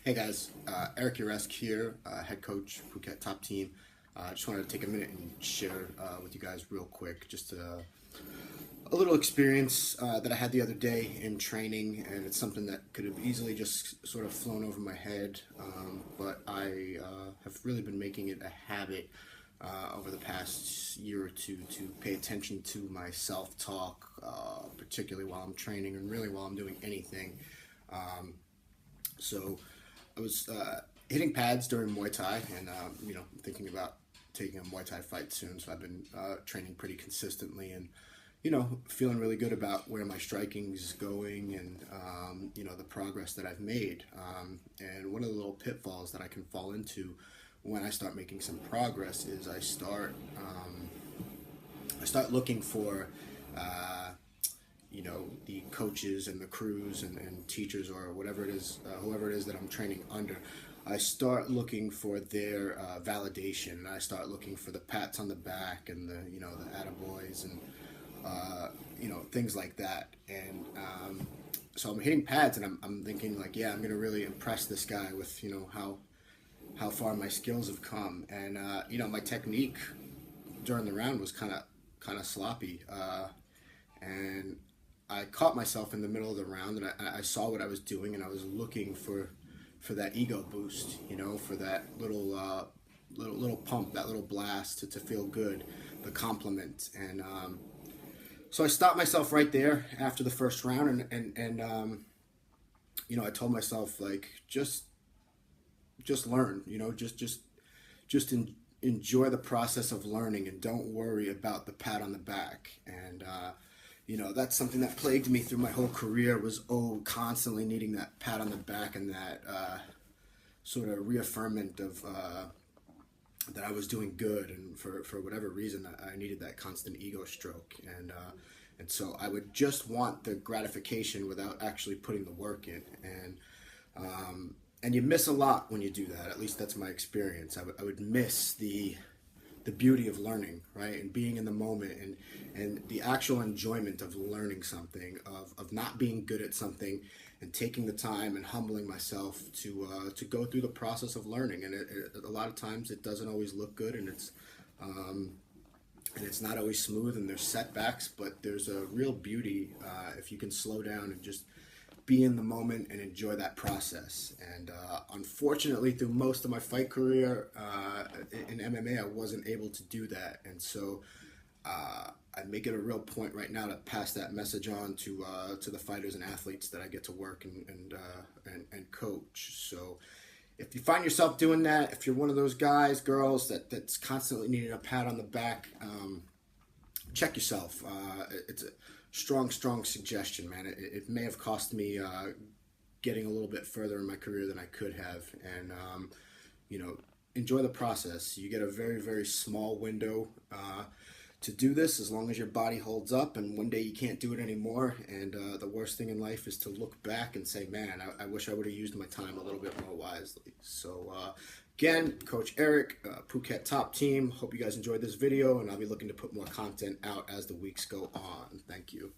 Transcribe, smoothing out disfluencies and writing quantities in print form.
Hey guys, Eric Uresk here, head coach, Phuket top team. I just wanted to take a minute and share with you guys real quick just a little experience that I had the other day in training, and it's something that could have easily just sort of flown over my head, but I have really been making it a habit over the past year or two to pay attention to my self-talk, particularly while I'm training and really while I'm doing anything. So I was hitting pads during Muay Thai, and thinking about taking a Muay Thai fight soon. So I've been training pretty consistently, and feeling really good about where my striking is going, and the progress that I've made. And one of the little pitfalls that I can fall into when I start making some progress is I start looking for. The coaches and the crews and teachers or whatever it is, whoever it is that I'm training under, I start looking for their validation, and I start looking for the pats on the back and the attaboys and things like that. And so I'm hitting pads, and I'm thinking like, yeah, I'm gonna really impress this guy with how far my skills have come, and my technique during the round was kind of sloppy, and I caught myself in the middle of the round, and I saw what I was doing, and I was looking for that ego boost, for that little pump, that little blast to feel good, the compliment. And so I stopped myself right there after the first round, and I told myself, like, just learn, enjoy the process of learning, and don't worry about the pat on the back. And that's something that plagued me through my whole career, was constantly needing that pat on the back, and that sort of reaffirmment of that I was doing good. And for whatever reason, I needed that constant ego stroke, and so I would just want the gratification without actually putting the work in. And you miss a lot when you do that. At least that's my experience. I would miss the beauty of learning, right? And being in the moment, and the actual enjoyment of learning something, of not being good at something, and taking the time and humbling myself to go through the process of learning. And a lot of times it doesn't always look good, and it's not always smooth, and there's setbacks, but there's a real beauty if you can slow down and just be in the moment and enjoy that process. And unfortunately, through most of my fight career in MMA, I wasn't able to do that. And so I make it a real point right now to pass that message on to the fighters and athletes that I get to work and coach. So if you find yourself doing that, if you're one of those guys, girls that's constantly needing a pat on the back, check yourself. It's a strong suggestion, man. It may have cost me getting a little bit further in my career than I could have. And enjoy the process. You get a very, very small window to do this, as long as your body holds up, and one day you can't do it anymore. And the worst thing in life is to look back and say, man, I wish I would have used my time a little bit more wisely. So again, Coach Eric, Phuket Top Team. Hope you guys enjoyed this video, and I'll be looking to put more content out as the weeks go on. Thank you.